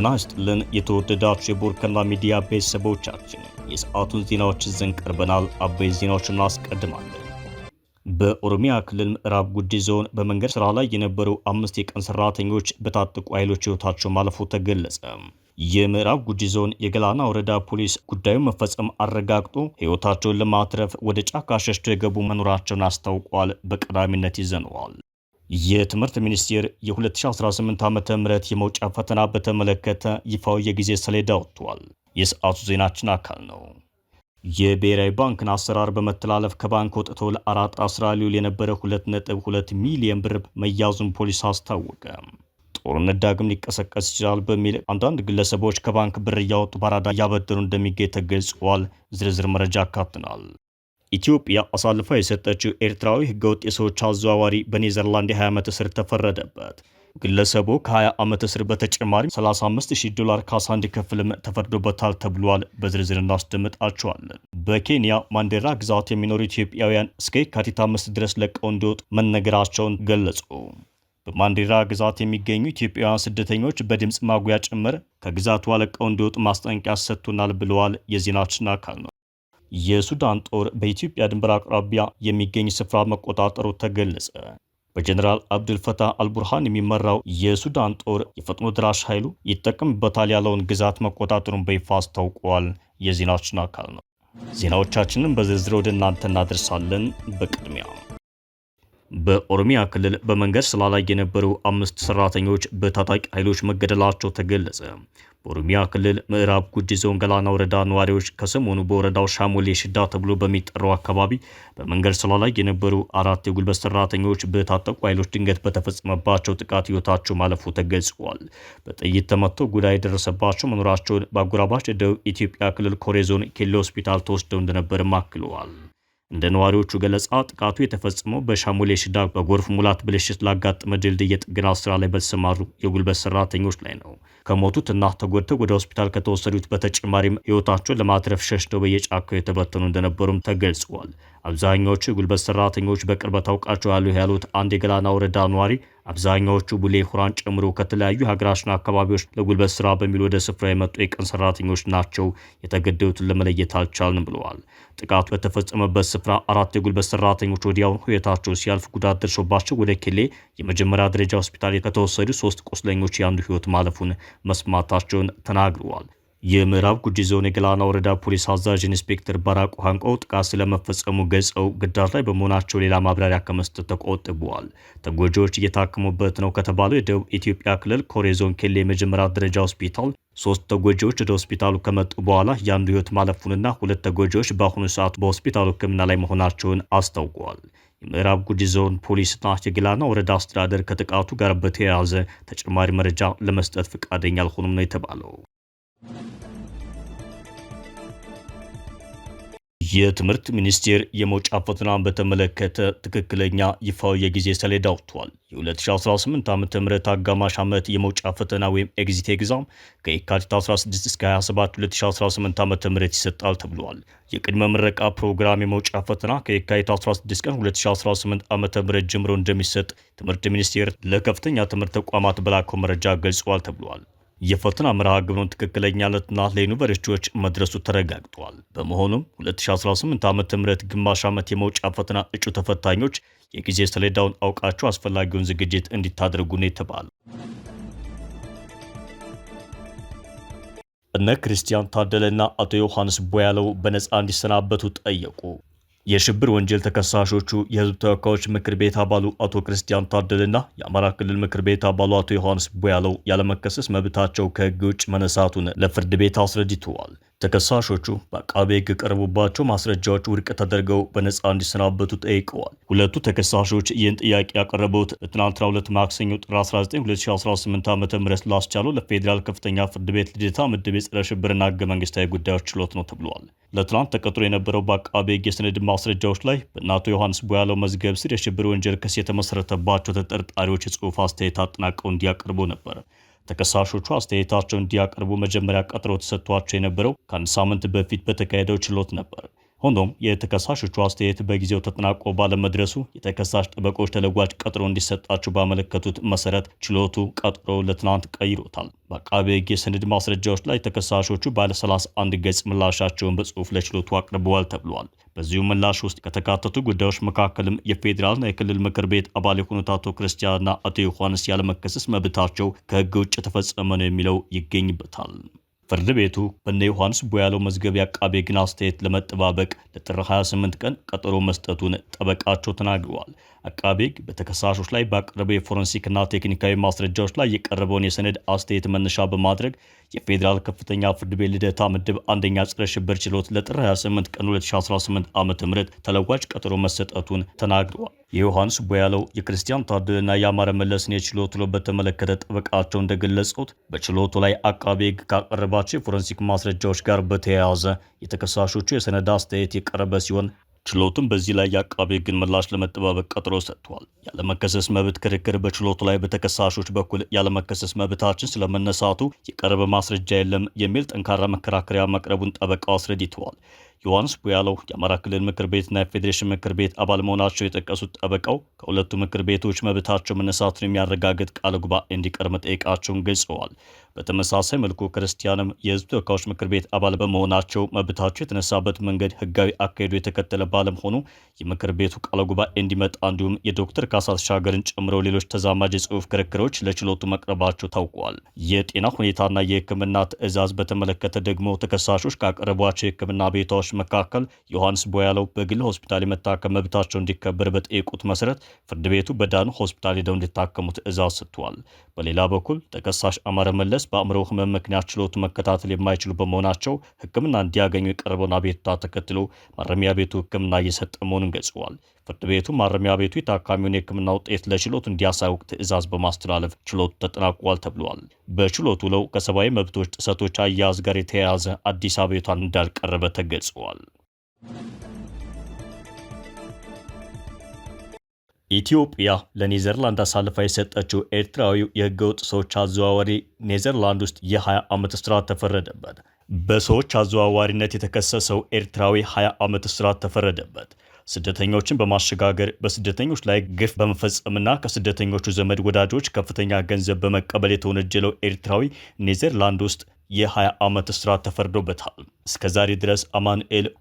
ጤና ይስጥልን የተወደዳችሁ የቦርከና ሚዲያ ቤተሰቦቻችን የሰዓቱን ዜናዎች ይዘን ቀርበናል። አበይት ዜናዎችን እናስቀድማለን። በኦሮሚያ ክልል ምዕራብ ጉጂ ዞን በመንገድ ስራ ላይ የነበሩ 5 የቀን ሰራተኞች በታጠቁ ኃይሎች ህይወታቸው ማለፉ ተገለጸ። የምዕራብ ጉጂ ዞን የገላና ወረዳ ፖሊስ ጉዳዩን መፈጸም አረጋግጦ ህይወታቸውን ለማትረፍ ወደ ጫካ ሸሽተው የገቡ መኖራቸውን አስታውቋል። በቀዳሚነት ይዘነዋል። የትምህርት ሚኒስቴር የ2018 ዓ.ም የመውጫ ፈተና በተመለከተ ይፋዊ የጊዜ ሰሌዳ ወጥቷል። የሰዓቱ ዜናችን አካል ነው። የብሔራዊ ባንክን አሰራር በመተላለፍ ከባንክ ወጥቶ ለአራት ስራ ሊውል የነበረ 2.2 ሚሊዮን ብር መያዙን ፖሊስ አስታወቀ። ጦርነት ዳግም ሊቀሰቀስ ይችላል በሚል አንዳንድ ግለሰቦች ከባንክ ብር እያወጡ ባራዳ እያበደሩ እንደሚገኝ ተገልጿል። ዝርዝር መረጃ አካትናል። ኢትዮጵያ አሳልፋ የሰጠችው ኤርትራዊ ህገወጥ የሰዎች አዘዋዋሪ በኔዘርላንድ የ20 ዓመት እስር ተፈረደበት። ግለሰቡ ከ20 ዓመት እስር በተጨማሪ $35,000 ካሳ እንዲከፍልም ተፈርዶበታል ተብሏል። በዝርዝር እናስደምጣቸዋለን። በኬንያ ማንዴራ ግዛት የሚኖሩ ኢትዮጵያውያን እስከ የካቲት 5 ድረስ ለቀው እንዲወጡ መነገራቸውን ገለጹ። በማንዴራ ግዛት የሚገኙ ኢትዮጵያውያን ስደተኞች በድምፅ ማጉያ ጭምር ከግዛቱ ለቀው እንዲወጡ ማስጠንቀቂያ ሰጥቶናል ብለዋል። የዜናችን አካል ነው። የሱዳን ጦር በኢትዮጵያ ድንበር አቅራቢያ የሚገኝ ስፍራ መቆጣጠሩ ተገለጸ። በጀነራል አብዱልፈታህ አልቡርሃን የሚመራው የሱዳን ጦር የፈጥኖ ድራሽ ኃይሉ ይጠቀምበታል ያለውን ግዛት መቆጣጠሩን በይፋ አስታውቋል። የዜናችን አካል ነው። ዜናዎቻችንን በዝርዝር ወደ እናንተ እናደርሳለን። በቅድሚያ በኦሮሚያ ክልል በመንገድ ስራ ላይ የነበሩ 5 ሰራተኞች በታጣቂ ኃይሎች መገደላቸው ተገለጸ። በኦሮሚያ ክልል ምዕራብ ጉጂ ዞን ገላና ወረዳ ነዋሪዎች ከሰሞኑ በወረዳው ሻሞሌ ሽዳ ተብሎ በሚጠራው አካባቢ በመንገድ ስራ ላይ የነበሩ 4 የጉልበት ሰራተኞች በታጠቁ ኃይሎች ድንገት በተፈጸመባቸው ጥቃት ህይወታቸው ማለፉ ተገልጿል። በጥይት ተመተው ጉዳት የደረሰባቸው መኖራቸውን በአጎራባች ደቡብ ኢትዮጵያ ክልል ኮሬ ዞን ኬሌ ሆስፒታል ተወስደው እንደነበርም አክለዋል። እንደ ነዋሪዎቹ ገለጻ ጥቃቱ የተፈጸመው በሻሞሌ ሽዳ በጎርፍ ሙላት ብልሽት ላጋጠመ ድልድይ የጥገና ስራ ላይ በተሰማሩ የጉልበት ሰራተኞች ላይ ነው። ከሞቱትና ተጎድተው ወደ ሆስፒታል ከተወሰዱት በተጨማሪም ህይወታቸውን ለማትረፍ ሸሽተው በየጫካው የተበተኑ እንደነበሩም ተገልጿል። አብዛኛዎቹ የጉልበት ሰራተኞች በቅርበት አውቃቸው ያሉት አንድ የገላና ወረዳ ነዋሪ አብዛኛዎቹ ቡሌ ሆራን ጨምሮ ከተለያዩ ሀገራችን አካባቢዎች ለጉልበት ስራ በሚል ወደ ስፍራ የመጡ የቀን ሰራተኞች ናቸው። የተገደሉትን ለመለየት አልቻልንም ብለዋል። ጥቃቱ በተፈጸመበት ስፍራ 4 የጉልበት ሰራተኞች ወዲያውኑ ህይወታቸው ሲያልፍ ጉዳት ደርሶባቸው ወደ ኬሌ የመጀመሪያ ደረጃ ሆስፒታል ከተወሰዱ 3 ቁስለኞች የአንዱ ህይወት ማለፉን መስማታቸውን ተናግረዋል። የምዕራብ ጉጂ ዞን የገላና ወረዳ ፖሊስ አዛዥ ኢንስፔክተር ባራቁ ሃንቆ ጥቃት ስለመፈጸሙ ገልጸው ግዳጅ ላይ በመሆናቸው ሌላ ማብራሪያ ከመስጠት ተቆጥበዋል። ተጎጂዎች እየታከሙበት ነው ከተባለው የደቡብ ኢትዮጵያ ክልል ኮሬ ዞን ኬሌ የመጀመሪያ ደረጃ ሆስፒታል 3 ተጎጂዎች ወደ ሆስፒታሉ ከመጡ በኋላ የአንዱ ህይወት ማለፉንና 2 ተጎጂዎች በአሁኑ ሰዓት በሆስፒታሉ ሕክምና ላይ መሆናቸውን አስታውቀዋል። የምዕራብ ጉጂ ዞን ፖሊስና የገላና ወረዳ አስተዳደር ከጥቃቱ ጋር በተያያዘ ተጨማሪ መረጃ ለመስጠት ፈቃደኛ አልሆኑም ነው የተባለው። የትምህርት ሚኒስቴር የመውጫ ፈተናን በተመለከተ ትክክለኛ ይፋዊ የጊዜ ሰሌዳ ወጥቷል። የ2018 ዓ.ም አጋማሽ ዓመት የመውጫ ፈተና ወይም ኤግዚት ኤግዛም ከየካቲት 16 እስከ 27 2018 ዓ.ም ይሰጣል ተብሏል። የቅድመ ምረቃ ፕሮግራም የመውጫ ፈተና ከየካቲት 16 ቀን 2018 ዓ.ም ጀምሮ እንደሚሰጥ ትምህርት ሚኒስቴር ለከፍተኛ ትምህርት ተቋማት በላከው መረጃ ገልጿል ተብሏል። የፈተና መርሃ ግብሩን ትክክለኛነትና ለዩኒቨርሲቲዎች መድረሱ ተረጋግጧል። በመሆኑም 2018 ዓ.ም ግማሽ ዓመት የመውጫ ፈተና እጩ ተፈታኞች የጊዜ ሰሌዳውን አውቃቸው አስፈላጊውን ዝግጅት እንዲታደርጉ ነው የተባለው። እነ ክርስቲያን ታደለና አቶ ዮሐንስ ቦያለው በነፃ እንዲሰናበቱ ጠየቁ። የሽብር ወንጀል ተከሳሾቹ የህዝብ ተወካዮች ምክር ቤት አባሉ አቶ ክርስቲያን ታደለና የአማራ ክልል ምክር ቤት አባሉ አቶ ዮሐንስ ቦያለው ያለመከሰስ መብታቸው ከህግ ውጭ መነሳቱን ለፍርድ ቤት አስረድተዋል። ተከሳሾቹ በአቃቤ ሕግ የቀረቡባቸው ማስረጃዎች ውድቅ ተደርገው በነፃ እንዲሰናበቱ ጠይቀዋል። ሁለቱ ተከሳሾች ይህን ጥያቄ ያቀረቡት በትናንትናው ዕለት ማክሰኞ ጥር 19 2018 ዓ.ም ላስቻለው ለፌዴራል ከፍተኛ ፍርድ ቤት ልደታ ምድብ የጸረ ሽብርና ህገ መንግስታዊ ጉዳዮች ችሎት ነው ተብሏል። ለትናንት ተቀጥሮ የነበረው በአቃቤ ሕግ የሰነድ ማስረጃዎች ላይ በእነ አቶ ዮሐንስ ቦያለው መዝገብ ስር የሽብር ወንጀል ክስ የተመሰረተባቸው ተጠርጣሪዎች የጽሑፍ አስተያየት አጠናቀው እንዲያቀርቡ ነበር። ተከሳሾቹ አስተያየታቸውን እንዲያቀርቡ መጀመሪያ ቀጠሮ ተሰጥቷቸው የነበረው ከአንድ ሳምንት በፊት በተካሄደው ችሎት ነበር። ሆኖም የተከሳሾቹ አስተያየት በጊዜው ተጠናቆ ባለመድረሱ የተከሳሽ ጠበቆች ተለዋጭ ቀጠሮ እንዲሰጣቸው ባመለከቱት መሰረት ችሎቱ ቀጠሮ ለትናንት ቀይሮታል። በአቃቤ ሕግ የሰነድ ማስረጃዎች ላይ ተከሳሾቹ ባለ 31 ገጽ ምላሻቸውን በጽሁፍ ለችሎቱ አቅርበዋል ተብሏል። በዚሁ ምላሽ ውስጥ ከተካተቱ ጉዳዮች መካከልም የፌዴራልና የክልል ምክር ቤት አባል የሆኑት አቶ ክርስቲያንና አቶ ዮሐንስ ያለመከሰስ መብታቸው ከሕግ ውጭ ተፈጸመ ነው የሚለው ይገኝበታል። ፍርድ ቤቱ በእነ ዮሐንስ ቦያለው መዝገብ የአቃቤ ሕግን አስተያየት ለመጠባበቅ ለጥር 28 ቀን ቀጠሮ መስጠቱን ጠበቃቸው ተናግረዋል። አቃቤ ሕግ በተከሳሾች ላይ ባቀረበው የፎረንሲክና ቴክኒካዊ ማስረጃዎች ላይ የቀረበውን የሰነድ አስተያየት መነሻ በማድረግ የፌዴራል ከፍተኛ ፍርድ ቤት ልደታ ምድብ አንደኛ ጸረ ሽብር ችሎት ለጥር 28 ቀን 2018 ዓ.ም ተለዋጭ ቀጠሮ መሰጠቱን ተናግረዋል። የዮሐንስ ቦያለው የክርስቲያን ታደለና የአማረ መለስን የችሎት ውሎ በተመለከተ ጠበቃቸው እንደገለጹት በችሎቱ ላይ አቃቤ ሕግ ካቀረባቸው የፎረንሲክ ማስረጃዎች ጋር በተያያዘ የተከሳሾቹ የሰነድ አስተያየት የቀረበ ሲሆን ችሎቱም በዚህ ላይ የአቃቤ ሕግን ምላሽ ለመጠባበቅ ቀጠሮ ሰጥቷል። ያለመከሰስ መብት ክርክር በችሎቱ ላይ በተከሳሾች በኩል ያለመከሰስ መብታችን ስለመነሳቱ የቀረበ ማስረጃ የለም የሚል ጠንካራ መከራከሪያ መቅረቡን ጠበቃው አስረድተዋል። ዮሐንስ ቦያለው የአማራ ክልል ምክር ቤትና የፌዴሬሽን ምክር ቤት አባል መሆናቸው የጠቀሱት ጠበቃው ከሁለቱ ምክር ቤቶች መብታቸው መነሳቱን የሚያረጋግጥ ቃለ ጉባኤ እንዲቀርብ መጠየቃቸውን ገልጸዋል። በተመሳሳይ መልኩ ክርስቲያንም የሕዝብ ተወካዮች ምክር ቤት አባል በመሆናቸው መብታቸው የተነሳበት መንገድ ሕጋዊ አካሄዱ የተከተለ ባለመሆኑ የምክር ቤቱ ቃለ ጉባኤ እንዲመጣ እንዲሁም የዶክተር ካሳ ተሻገርን ጨምሮ ሌሎች ተዛማጅ የጽሑፍ ክርክሮች ለችሎቱ መቅረባቸው ታውቋል። የጤና ሁኔታና የሕክምና ትዕዛዝ በተመለከተ ደግሞ ተከሳሾች ካቀረቧቸው የሕክምና ቤታዎች መካከል ዮሐንስ ቦያለው በግል ሆስፒታል የመታከም መብታቸው እንዲከበር በጠየቁት መሰረት ፍርድ ቤቱ በዳኑ ሆስፒታል ሄደው እንዲታከሙ ትዕዛዝ ሰጥቷል። በሌላ በኩል ተከሳሽ አማረ መለስ በአእምሮ ህመም ምክንያት ችሎቱ መከታተል የማይችሉ በመሆናቸው ሕክምና እንዲያገኙ የቀረበውን አቤቱታ ተከትሎ ማረሚያ ቤቱ ሕክምና እየሰጠ መሆኑን ገልጸዋል። ፍርድ ቤቱ ማረሚያ ቤቱ የታካሚውን የሕክምና ውጤት ለችሎቱ እንዲያሳውቅ ትዕዛዝ በማስተላለፍ ችሎቱ ተጠናቋል ተብሏል። በችሎቱ ለው ከሰብአዊ መብቶች ጥሰቶች አያያዝ ጋር የተያያዘ አዲስ አቤቱታን እንዳልቀረበ ተገልጸዋል። ኢትዮጵያ ለኔዘርላንድ አሳልፋ የሰጠችው ኤርትራዊው የህገወጥ ሰዎች አዘዋዋሪ ኔዘርላንድ ውስጥ የ20 ዓመት እስራት ተፈረደበት። በሰዎች አዘዋዋሪነት የተከሰሰው ኤርትራዊ 20 ዓመት እስራት ተፈረደበት። ስደተኞችን በማሸጋገር በስደተኞች ላይ ግፍ በመፈጸምና ከስደተኞቹ ዘመድ ወዳጆች ከፍተኛ ገንዘብ በመቀበል የተወነጀለው ኤርትራዊ ኔዘርላንድ ውስጥ የ20 ዓመት እስራት ተፈርዶበታል። እስከዛሬ ድረስ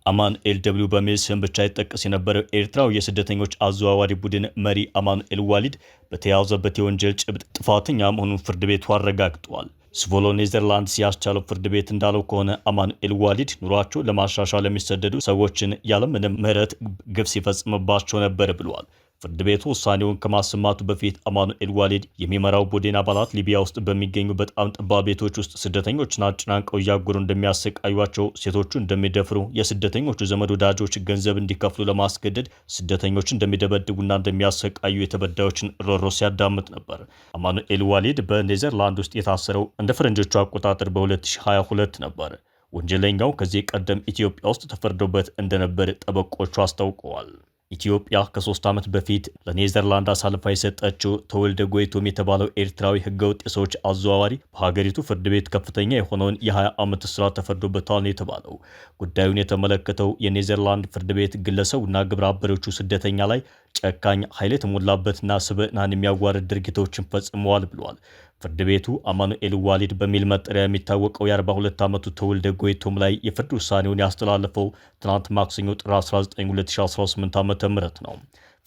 አማኑኤል ደብሊው በሚል ስም ብቻ ይጠቀስ የነበረው ኤርትራዊ የስደተኞች አዘዋዋሪ ቡድን መሪ አማኑኤል ዋሊድ በተያዘበት የወንጀል ጭብጥ ጥፋተኛ መሆኑን ፍርድ ቤቱ አረጋግጧል። ስቮሎ ኔዘርላንድስ ያስቻለው ፍርድ ቤት እንዳለው ከሆነ አማኑኤል ዋሊድ ኑሯቸው ለማሻሻል የሚሰደዱ ሰዎችን ያለምንም ምህረት ግፍ ሲፈጽምባቸው ነበር ብሏል። ፍርድ ቤቱ ውሳኔውን ከማሰማቱ በፊት አማኑኤል ዋሊድ የሚመራው ቡድን አባላት ሊቢያ ውስጥ በሚገኙ በጣም ጠባብ ቤቶች ውስጥ ስደተኞችን አጨናንቀው እያጎሩ እንደሚያሰቃዩቸው፣ ሴቶቹ እንደሚደፍሩ፣ የስደተኞቹ ዘመድ ወዳጆች ገንዘብ እንዲከፍሉ ለማስገደድ ስደተኞችን እንደሚደበድቡና እንደሚያሰቃዩ የተበዳዮችን ሮሮ ሲያዳምጥ ነበር። አማኑኤል ዋሊድ በኔዘርላንድ ውስጥ የታሰረው እንደ ፈረንጆቹ አቆጣጠር በ2022 ነበር። ወንጀለኛው ከዚህ ቀደም ኢትዮጵያ ውስጥ ተፈርዶበት እንደነበር ጠበቆቹ አስታውቀዋል። ኢትዮጵያ ከ3 ዓመት በፊት ለኔዘርላንድ አሳልፋ የሰጠችው ተወልደ ጎይቶም የተባለው ኤርትራዊ ህገወጥ የሰዎች አዘዋዋሪ በሀገሪቱ ፍርድ ቤት ከፍተኛ የሆነውን የ20 ዓመት እስራት ተፈርዶበታል ነው የተባለው። ጉዳዩን የተመለከተው የኔዘርላንድ ፍርድ ቤት ግለሰቡና ግብረ አበሮቹ ስደተኛ ላይ ጨካኝ ኃይል የተሞላበትና ስብዕናን የሚያዋርድ ድርጊቶችን ፈጽመዋል ብሏል። ፍርድ ቤቱ አማኑኤል ዋሊድ በሚል መጠሪያ የሚታወቀው የ42 ዓመቱ ተወልደ ጎይቶም ላይ የፍርድ ውሳኔውን ያስተላለፈው ትናንት ማክሰኞ ጥር 19 2018 ዓ.ም ነው።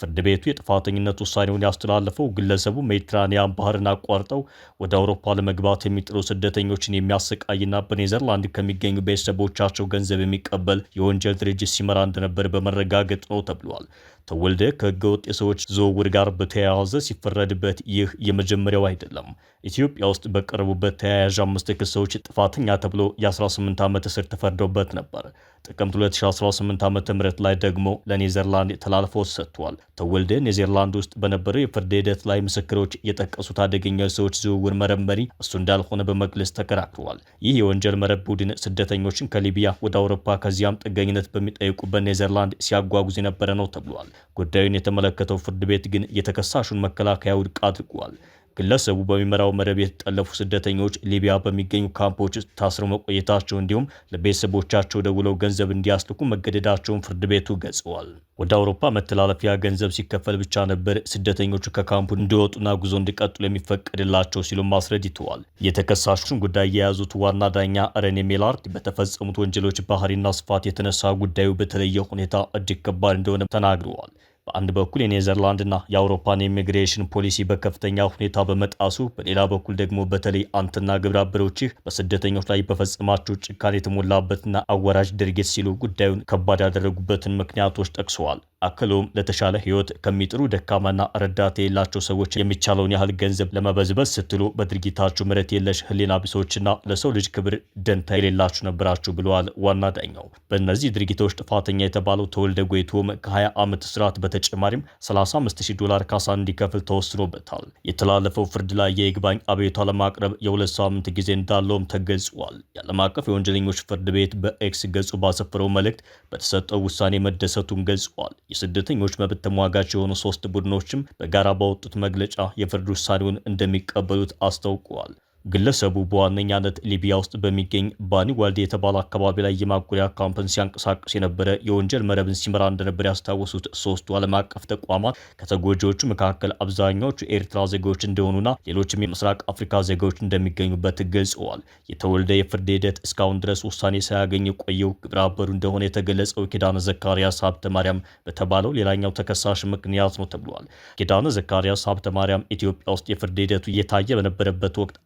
ፍርድ ቤቱ የጥፋተኝነት ውሳኔውን ያስተላለፈው ግለሰቡ ሜዲትራኒያን ባህርን አቋርጠው ወደ አውሮፓ ለመግባት የሚጥሩ ስደተኞችን የሚያሰቃይና በኔዘርላንድ ከሚገኙ ቤተሰቦቻቸው ገንዘብ የሚቀበል የወንጀል ድርጅት ሲመራ እንደነበር በመረጋገጥ ነው ተብሏል። ተወልደ ከህገወጥ የሰዎች ዝውውር ጋር በተያያዘ ሲፈረድበት ይህ የመጀመሪያው አይደለም። ኢትዮጵያ ውስጥ በቀረቡበት ተያያዥ 5 ክሶች ጥፋተኛ ተብሎ የ18 ዓመት እስር ተፈርዶበት ነበር። ጥቅምት 2018 ዓ.ም ላይ ደግሞ ለኔዘርላንድ ተላልፎ ሰጥቷል። ተወልደ ኔዘርላንድ ውስጥ በነበረው የፍርድ ሂደት ላይ ምስክሮች የጠቀሱት አደገኛ የሰዎች ዝውውር መረመሪ እሱ እንዳልሆነ በመግለጽ ተከራክረዋል። ይህ የወንጀል መረብ ቡድን ስደተኞችን ከሊቢያ ወደ አውሮፓ ከዚያም ጥገኝነት በሚጠይቁበት ኔዘርላንድ ሲያጓጉዝ የነበረ ነው ተብሏል። ጉዳዩን የተመለከተው ፍርድ ቤት ግን የተከሳሹን መከላከያ ውድቅ አድርጓል። ግለሰቡ በሚመራው መረብ የተጠለፉ ስደተኞች ሊቢያ በሚገኙ ካምፖች ውስጥ ታስረው መቆየታቸው እንዲሁም ለቤተሰቦቻቸው ደውለው ገንዘብ እንዲያስልኩ መገደዳቸውን ፍርድ ቤቱ ገልጸዋል። ወደ አውሮፓ መተላለፊያ ገንዘብ ሲከፈል ብቻ ነበር ስደተኞቹ ከካምፑ እንዲወጡና ጉዞ እንዲቀጥሉ የሚፈቀድላቸው ሲሉም አስረድተዋል። የተከሳሹን ጉዳይ የያዙት ዋና ዳኛ ረኔ ሜላርድ በተፈጸሙት ወንጀሎች ባህሪና ስፋት የተነሳ ጉዳዩ በተለየ ሁኔታ እጅግ ከባድ እንደሆነ ተናግረዋል። በአንድ በኩል የኔዘርላንድና የአውሮፓን ኢሚግሬሽን ፖሊሲ በከፍተኛ ሁኔታ በመጣሱ በሌላ በኩል ደግሞ በተለይ አንተና ግብረ አበሮችህ በስደተኞች ላይ በፈጸማቸው ጭካኔ የተሞላበትና አወራጅ ድርጊት ሲሉ ጉዳዩን ከባድ ያደረጉበትን ምክንያቶች ጠቅሰዋል። አክሎም ለተሻለ ሕይወት ከሚጥሩ ደካማና ረዳት የሌላቸው ሰዎች የሚቻለውን ያህል ገንዘብ ለመበዝበዝ ስትሉ በድርጊታችሁ ምሕረት የለሽ ሕሊና ቢሶችና ለሰው ልጅ ክብር ደንታ የሌላችሁ ነበራችሁ ብለዋል ዋና ዳኛው። በእነዚህ ድርጊቶች ጥፋተኛ የተባለው ተወልደ ጎይቶም ከ20 ዓመት እስራት በተጨማሪም $35,000 ካሳ እንዲከፍል ተወስኖበታል። የተላለፈው ፍርድ ላይ የይግባኝ አቤቱታ ለማቅረብ የ2 ሳምንት ጊዜ እንዳለውም ተገልጿል። የዓለም አቀፍ የወንጀለኞች ፍርድ ቤት በኤክስ ገጹ ባሰፈረው መልእክት በተሰጠው ውሳኔ መደሰቱን ገልጿል። የስደተኞች መብት ተሟጋች የሆኑ 3 ቡድኖችም በጋራ ባወጡት መግለጫ የፍርድ ውሳኔውን እንደሚቀበሉት አስታውቀዋል። ግለሰቡ በዋነኛነት ሊቢያ ውስጥ በሚገኝ ባኒ ዋልዲ የተባለ አካባቢ ላይ የማጎሪያ ካምፕን ሲያንቀሳቅስ የነበረ የወንጀል መረብን ሲመራ እንደነበር ያስታወሱት 3ቱ ዓለም አቀፍ ተቋማት ከተጎጂዎቹ መካከል አብዛኛዎቹ ኤርትራ ዜጎች እንደሆኑና ሌሎችም የምስራቅ አፍሪካ ዜጎች እንደሚገኙበት ገልጸዋል። የተወልደ የፍርድ ሂደት እስካሁን ድረስ ውሳኔ ሳያገኝ የቆየው ግብረ አበሩ እንደሆነ የተገለጸው ኪዳነ ዘካርያስ ሀብተ ማርያም በተባለው ሌላኛው ተከሳሽ ምክንያት ነው ተብሏል። ኪዳነ ዘካርያስ ሀብተ ማርያም ኢትዮጵያ ውስጥ የፍርድ ሂደቱ እየታየ በነበረበት ወቅት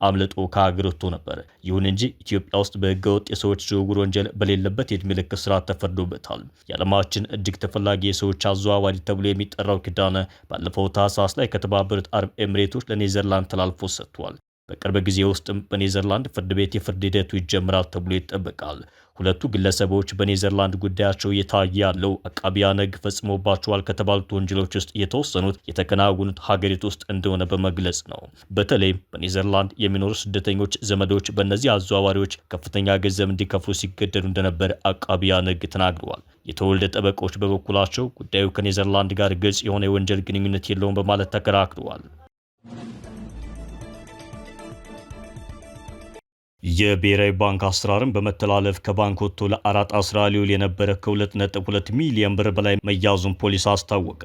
ከሀገር ወጥቶ ነበር። ይሁን እንጂ ኢትዮጵያ ውስጥ በህገወጥ የሰዎች ዝውውር ወንጀል በሌለበት የዕድሜ ልክ እስራት ተፈርዶበታል። የዓለማችን እጅግ ተፈላጊ የሰዎች አዘዋዋሪ ተብሎ የሚጠራው ኪዳነ ባለፈው ታህሳስ ላይ ከተባበሩት አረብ ኤሚሬቶች ለኔዘርላንድ ተላልፎ ሰጥቷል። በቅርብ ጊዜ ውስጥም በኔዘርላንድ ፍርድ ቤት የፍርድ ሂደቱ ይጀምራል ተብሎ ይጠበቃል። ሁለቱ ግለሰቦች በኔዘርላንድ ጉዳያቸው እየታየ ያለው አቃቢያነ ሕግ ፈጽሞባቸዋል ከተባሉት ወንጀሎች ውስጥ የተወሰኑት የተከናወኑት ሀገሪቱ ውስጥ እንደሆነ በመግለጽ ነው። በተለይም በኔዘርላንድ የሚኖሩ ስደተኞች ዘመዶች በእነዚህ አዘዋዋሪዎች ከፍተኛ ገንዘብ እንዲከፍሉ ሲገደዱ እንደነበር አቃቢያነ ሕግ ተናግረዋል። የተወልደ ጠበቆች በበኩላቸው ጉዳዩ ከኔዘርላንድ ጋር ግልጽ የሆነ የወንጀል ግንኙነት የለውም በማለት ተከራክረዋል። የብሔራዊ ባንክ አሰራርን በመተላለፍ ከባንክ ወጥቶ ለአራጣ ስራ ሊውል የነበረ ከ2.2 ሚሊዮን ብር በላይ መያዙን ፖሊስ አስታወቀ።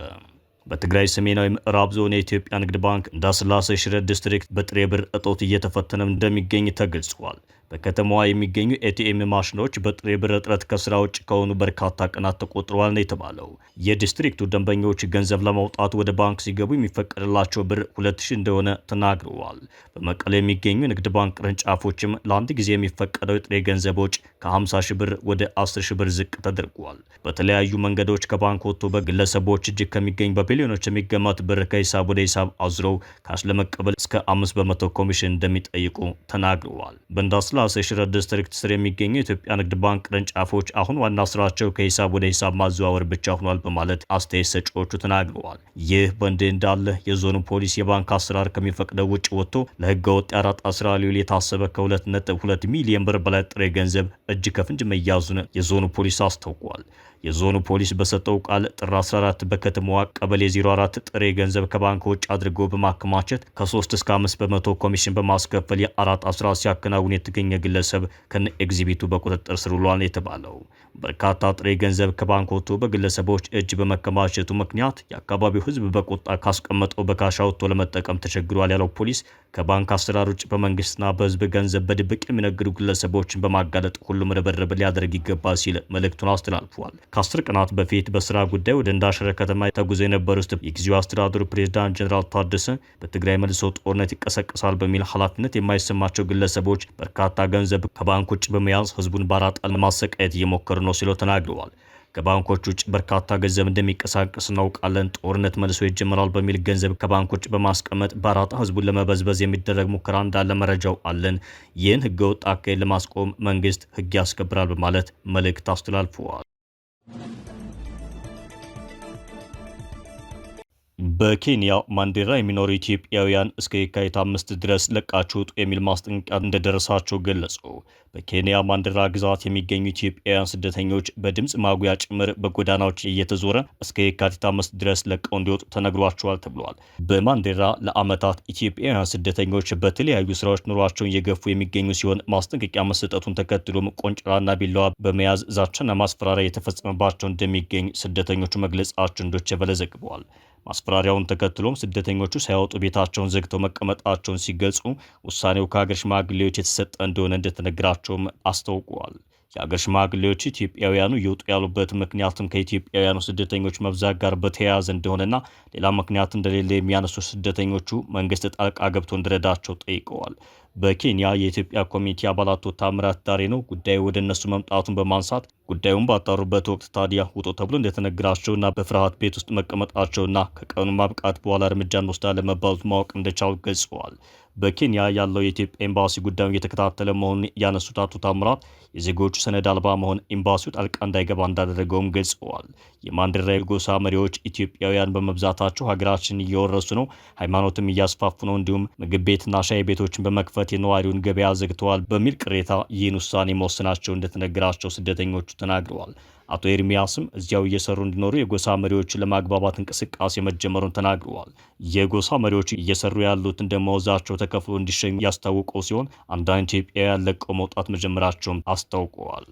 በትግራይ ሰሜናዊ ምዕራብ ዞን የኢትዮጵያ ንግድ ባንክ እንዳስላሴ ሽረ ዲስትሪክት በጥሬ ብር እጦት እየተፈተነ እንደሚገኝ ተገልጿል። በከተማዋ የሚገኙ ኤቲኤም ማሽኖች በጥሬ ብር እጥረት ከስራ ውጭ ከሆኑ በርካታ ቀናት ተቆጥረዋል ነው የተባለው። የዲስትሪክቱ ደንበኞች ገንዘብ ለማውጣት ወደ ባንክ ሲገቡ የሚፈቀድላቸው ብር 2000 እንደሆነ ተናግረዋል። በመቀሌ የሚገኙ ንግድ ባንክ ቅርንጫፎችም ለአንድ ጊዜ የሚፈቀደው የጥሬ ገንዘቦች ከ50 ሺህ ብር ወደ 10 ሺህ ብር ዝቅ ተደርጓል። በተለያዩ መንገዶች ከባንክ ወጥቶ በግለሰቦች እጅ ከሚገኝ በቢሊዮኖች የሚገመት ብር ከሂሳብ ወደ ሂሳብ አዙረው ካሽ ለመቀበል እስከ 5% ኮሚሽን እንደሚጠይቁ ተናግረዋል። በእንዳስላሴ ሽረ ዲስትሪክት ስር የሚገኙ የኢትዮጵያ ንግድ ባንክ ቅርንጫፎች አሁን ዋና ስራቸው ከሂሳብ ወደ ሂሳብ ማዘዋወር ብቻ ሆኗል በማለት አስተያየት ሰጪዎቹ ተናግረዋል። ይህ በእንዲህ እንዳለ የዞኑ ፖሊስ የባንክ አሰራር ከሚፈቅደው ውጭ ወጥቶ ለህገ ወጥ የአራጣ ስራ ሊውል የታሰበ ከ2.2 ሚሊዮን ብር በላይ ጥሬ ገንዘብ እጅ ከፍንጅ መያዙን የዞኑ ፖሊስ አስታውቋል። የዞኑ ፖሊስ በሰጠው ቃል ጥር 14 በከተማዋ ቀበሌ 04 ጥሬ ገንዘብ ከባንክ ውጭ አድርጎ በማከማቸት ከ3 እስከ 5% ኮሚሽን በማስከፈል የአራጣ ስራ ሲያከናውን የተገኘ ግለሰብ ከነ ኤግዚቢቱ በቁጥጥር ስር ውሏል የተባለው። በርካታ ጥሬ ገንዘብ ከባንክ ወጥቶ በግለሰቦች እጅ በመከማቸቱ ምክንያት የአካባቢው ህዝብ በቁጣ ካስቀመጠው በካሽ አውጥቶ ለመጠቀም ተቸግሯል ያለው ፖሊስ ከባንክ አሰራር ውጭ በመንግስትና በህዝብ ገንዘብ በድብቅ የሚነግዱ ግለሰቦችን በማጋለጥ ሁሉም ርብርብ ሊያደርግ ይገባል ሲል መልእክቱን አስተላልፏል። ከ10 ቀናት በፊት በስራ ጉዳይ ወደ እንዳሸረ ከተማ ተጉዘው የነበሩት የጊዜው አስተዳደሩ ፕሬዝዳንት ጀነራል ታደሰ በትግራይ መልሶ ጦርነት ይቀሰቀሳል በሚል ኃላፊነት የማይሰማቸው ግለሰቦች በርካታ ገንዘብ ከባንክ ውጭ በመያዝ ህዝቡን በአራጣ ለማሰቃየት እየሞከሩ ነው ሲሉ ተናግረዋል። ከባንኮች ውጭ በርካታ ገንዘብ እንደሚንቀሳቀስ እናውቃለን። ጦርነት መልሶ ይጀምራል በሚል ገንዘብ ከባንክ ውጭ በማስቀመጥ በአራጣ ህዝቡን ለመበዝበዝ የሚደረግ ሙከራ እንዳለ መረጃው አለን። ይህን ህገወጥ አካሄድ ለማስቆም መንግስት ህግ ያስከብራል በማለት መልእክት አስተላልፈዋል። በኬንያ ማንዴራ የሚኖሩ ኢትዮጵያውያን እስከ የካቲት 5 ድረስ ለቃችሁ ውጡ የሚል ማስጠንቀቂያ እንደደረሳቸው ገለጹ። በኬንያ ማንዴራ ግዛት የሚገኙ ኢትዮጵያውያን ስደተኞች በድምፅ ማጉያ ጭምር በጎዳናዎች እየተዞረ እስከ የካቲት 5 ድረስ ለቀው እንዲወጡ ተነግሯቸዋል ተብሏል። በማንዴራ ለዓመታት ኢትዮጵያውያን ስደተኞች በተለያዩ ስራዎች ኑሯቸውን እየገፉ የሚገኙ ሲሆን ማስጠንቀቂያ መሰጠቱን ተከትሎም ቆንጭራና ቢላዋ በመያዝ ዛቻና ማስፈራሪያ የተፈጸመባቸው እንደሚገኝ ስደተኞቹ መግለጻቸውን ዶይቼ ቬለ ዘግበዋል። ማስፈራሪያውን ተከትሎም ስደተኞቹ ሳይወጡ ቤታቸውን ዘግተው መቀመጣቸውን ሲገልጹ ውሳኔው ከሀገር ሽማግሌዎች የተሰጠ እንደሆነ እንደተነገራቸውም አስታውቀዋል። የሀገር ሽማግሌዎች ኢትዮጵያውያኑ እየወጡ ያሉበት ምክንያትም ከኢትዮጵያውያኑ ስደተኞች መብዛት ጋር በተያያዘ እንደሆነና ሌላ ምክንያት እንደሌለ የሚያነሱ ስደተኞቹ መንግስት ጣልቃ ገብቶ እንዲረዳቸው ጠይቀዋል። በኬንያ የኢትዮጵያ ኮሚኒቲ አባላት ታምራት ዳሬ ነው ጉዳዩ ወደ እነሱ መምጣቱን በማንሳት ጉዳዩን ባጣሩበት ወቅት ታዲያ ውጡ ተብሎ እንደተነገራቸውና በፍርሃት ቤት ውስጥ መቀመጣቸውና ከቀኑ ማብቃት በኋላ እርምጃ እንወስዳለን መባሉት ማወቅ እንደቻሉ ገልጸዋል። በኬንያ ያለው የኢትዮጵያ ኤምባሲ ጉዳዩን እየተከታተለ መሆኑን ያነሱት አቶ ታምራት የዜጎቹ ሰነድ አልባ መሆን ኤምባሲው ጣልቃ እንዳይገባ እንዳደረገውም ገልጸዋል። የማንዴራ የጎሳ መሪዎች ኢትዮጵያውያን በመብዛታቸው ሀገራችን እየወረሱ ነው፣ ሃይማኖትም እያስፋፉ ነው፣ እንዲሁም ምግብ ቤትና ሻይ ቤቶችን በመክፈት የነዋሪውን ገበያ ዘግተዋል በሚል ቅሬታ ይህን ውሳኔ መወሰናቸው እንደተነገራቸው ስደተኞቹ ተናግረዋል። አቶ ኤርሚያስም እዚያው እየሰሩ እንዲኖሩ የጎሳ መሪዎችን ለማግባባት እንቅስቃሴ መጀመሩን ተናግረዋል። የጎሳ መሪዎች እየሰሩ ያሉት እንደመወዛቸው ተከፍሎ እንዲሸኙ ያስታውቀው ሲሆን አንዳንድ ኢትዮጵያውያን ለቀው መውጣት መጀመራቸውን አስታውቀዋል።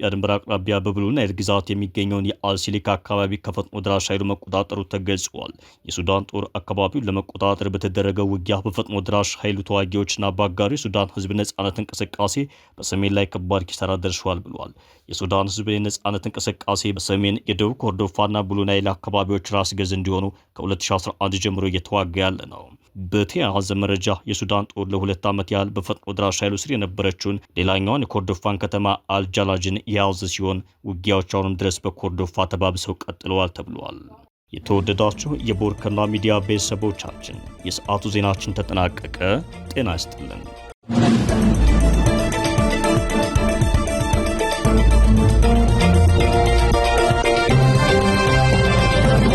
ድንበር አቅራቢያ በብሉ ናይል ግዛት የሚገኘውን የአልሲሊክ አካባቢ ከፈጥኖ ደራሽ ኃይሉ መቆጣጠሩ ተገልጿል። የሱዳን ጦር አካባቢውን ለመቆጣጠር በተደረገው ውጊያ በፈጥኖ ደራሽ ኃይሉ ተዋጊዎችና በአጋሩ የሱዳን ሕዝብ ነጻነት እንቅስቃሴ በሰሜን ላይ ከባድ ኪሳራ ደርሷል ብሏል። የሱዳን ሕዝብ የነጻነት እንቅስቃሴ በሰሜን የደቡብ ኮርዶፋና ብሉ ናይል አካባቢዎች ራስ ገዝ እንዲሆኑ ከ2011 ጀምሮ እየተዋጋ ያለ ነው። በተያያዘ መረጃ የሱዳን ጦር ለ2 ዓመት ያህል በፈጥኖ ደራሽ ኃይሉ ስር የነበረችውን ሌላኛውን የኮርዶፋን ከተማ አልጃላጅን የያዘ ሲሆን ውጊያዎች አሁንም ድረስ በኮርዶፋ ተባብሰው ቀጥለዋል ተብሏል። የተወደዳችሁ የቦርከና ሚዲያ ቤተሰቦቻችን የሰዓቱ ዜናችን ተጠናቀቀ። ጤና ይስጥልን።